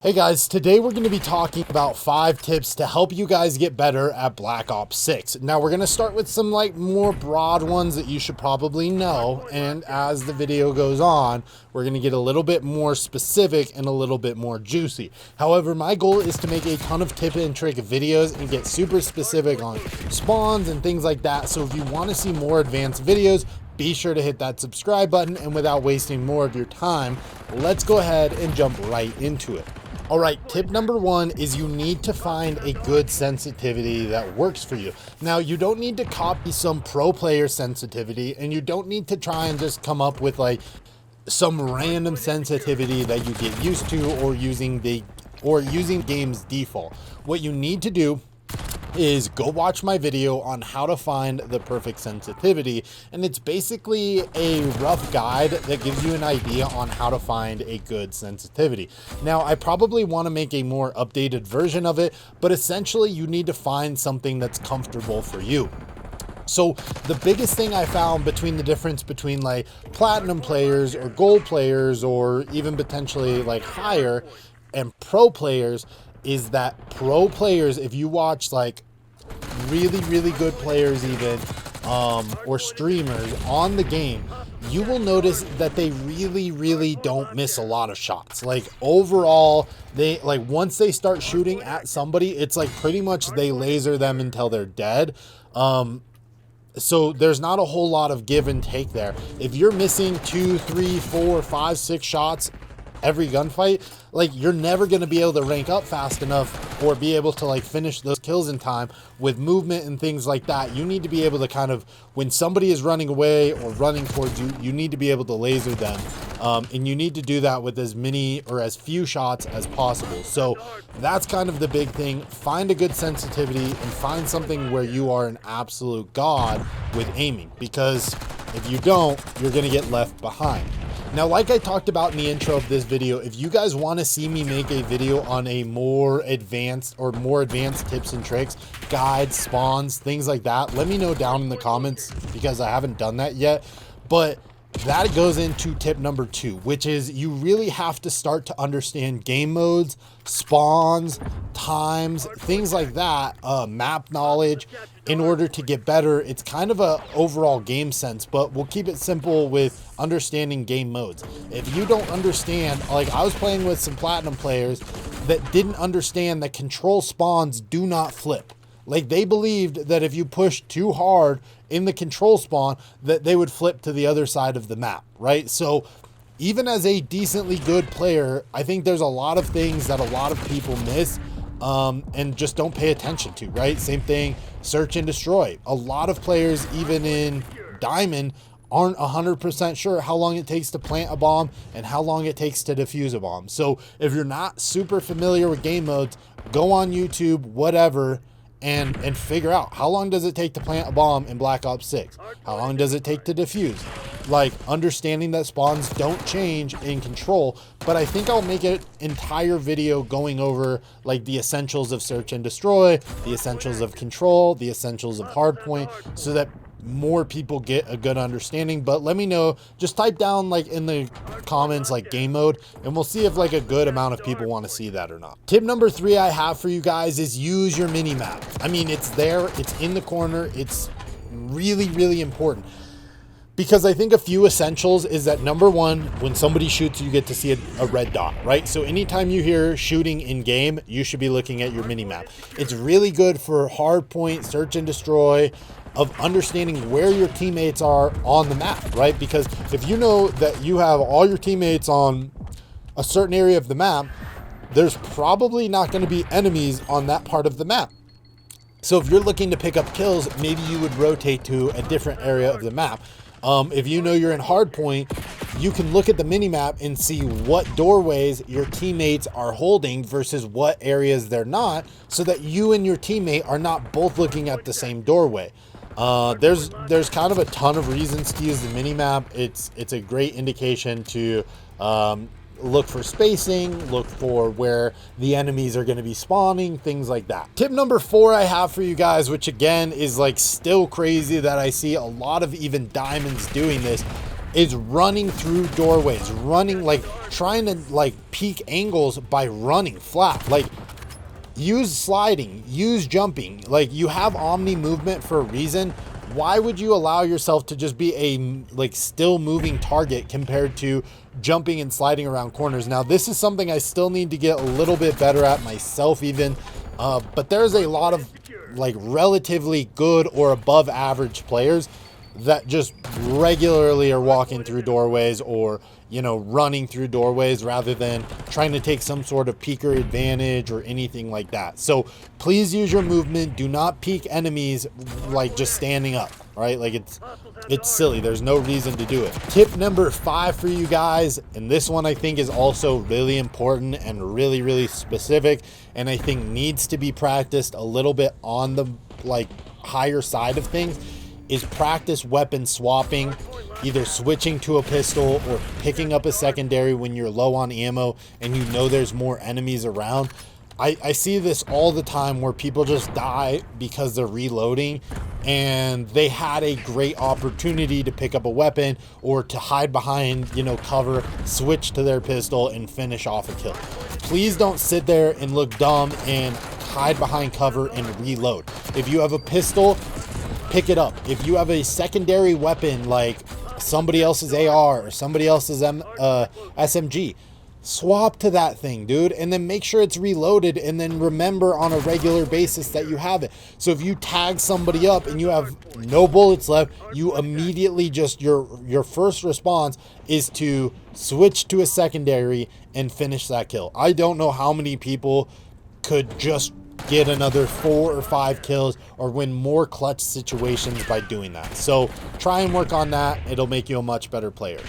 Hey guys, today we're going to be talking about 5 tips to help you guys get better at Black Ops 6. Now we're going to start with some more broad ones that you should probably know, and as the video goes on, we're going to get a little bit more specific and a little bit more juicy. However, my goal is to make a ton of tip and trick videos and get super specific on spawns and things like that. So if you want to see more advanced videos, be sure to hit that subscribe button, and without wasting more of your time, let's go ahead and jump right into it. All right, tip number 1 is you need to find a good sensitivity that works for you. Now, you don't need to copy some pro player sensitivity, and you don't need to try and just come up with some random sensitivity that you get used to or using game's default. What you need to do is go watch my video on how to find the perfect sensitivity, and it's basically a rough guide that gives you an idea on how to find a good sensitivity. Now, I probably want to make a more updated version of it, but essentially you need to find something that's comfortable for you. So the biggest thing I found between the difference between platinum players or gold players or even potentially higher and pro players is that pro players, if you watch really good players even or streamers on the game, you will notice that they really don't miss a lot of shots. Overall, they once they start shooting at somebody, it's pretty much they laser them until they're dead. So there's not a whole lot of give and take there. If you're missing 2, 3, 4, 5, 6 shots every gunfight, you're never going to be able to rank up fast enough or be able to finish those kills in time with movement and things like that. You need to be able to kind of, when somebody is running away or running towards you, you need to be able to laser them. And you need to do that with as many or as few shots as possible. So that's kind of the big thing. Find a good sensitivity and find something where you are an absolute god with aiming, because if you don't, you're going to get left behind. Now, like I talked about in the intro of this video, if you guys want to see me make a video on a more advanced tips and tricks, guides, spawns, things like that, let me know down in the comments, because I haven't done that yet. But that goes into tip number 2, which is you really have to start to understand game modes, spawns, times, things like that, map knowledge in order to get better. It's kind of a overall game sense, but we'll keep it simple with understanding game modes. If you don't understand, I was playing with some platinum players that didn't understand that control spawns do not flip. They believed that if you push too hard in the control spawn, that they would flip to the other side of the map, right? So even as a decently good player, I think there's a lot of things that a lot of people miss and just don't pay attention to, right? Same thing, search and destroy. A lot of players, even in Diamond, aren't 100% sure how long it takes to plant a bomb and how long it takes to defuse a bomb. So if you're not super familiar with game modes, go on YouTube, whatever, and figure out how long does it take to plant a bomb in Black Ops 6? How long does it take to defuse? Understanding that spawns don't change in control, but I think I'll make an entire video going over the essentials of search and destroy, the essentials of control, the essentials of hardpoint, so that more people get a good understanding. But let me know, just type down in the comments game mode, and we'll see if a good amount of people want to see that or not. Tip number 3 I have for you guys is use your mini map. I mean, it's there, it's in the corner, it's really important, because I think a few essentials is that number 1, when somebody shoots, you get to see a red dot, right? So anytime you hear shooting in game, you should be looking at your mini map. It's really good for hardpoint, search and destroy, of understanding where your teammates are on the map, right? Because if you know that you have all your teammates on a certain area of the map, there's probably not going to be enemies on that part of the map. So if you're looking to pick up kills, maybe you would rotate to a different area of the map. If you know you're in hardpoint, you can look at the minimap and see what doorways your teammates are holding versus what areas they're not, so that you and your teammate are not both looking at the same doorway. There's kind of a ton of reasons to use the minimap. It's a great indication to look for spacing, look for where the enemies are going to be spawning, things like that. Tip number 4 I have for you guys, which again is still crazy that I see a lot of even diamonds doing this, is running through doorways, running, like trying to like peak angles by running flat. Like, use sliding, use jumping. Like, you have omni movement for a reason. Why would you allow yourself to just be a like still moving target compared to jumping and sliding around corners? Now, this is something I still need to get a little bit better at myself even, but there's a lot of like relatively good or above average players that just regularly are walking through doorways, or, you know, running through doorways rather than trying to take some sort of peeker advantage or anything like that. So please use your movement. Do not peek enemies like just standing up, right? Like, it's silly. There's no reason to do it. Tip number 5 for you guys, and this one I think is also really important and really, really specific, and I think needs to be practiced a little bit on the like higher side of things, is practice weapon swapping, either switching to a pistol or picking up a secondary when you're low on ammo and you know there's more enemies around. I see this all the time where people just die because they're reloading and they had a great opportunity to pick up a weapon or to hide behind, you know, cover, switch to their pistol and finish off a kill. Please don't sit there and look dumb and hide behind cover and reload. If you have a pistol, pick it up. If you have a secondary weapon like somebody else's AR or somebody else's SMG, swap to that thing, dude, and then make sure it's reloaded, and then remember on a regular basis that you have it. So if you tag somebody up and you have no bullets left, you immediately just, your first response is to switch to a secondary and finish that kill. I don't know how many people could just get another 4 or 5 kills or win more clutch situations by doing that. So try and work on that. It'll make you a much better player.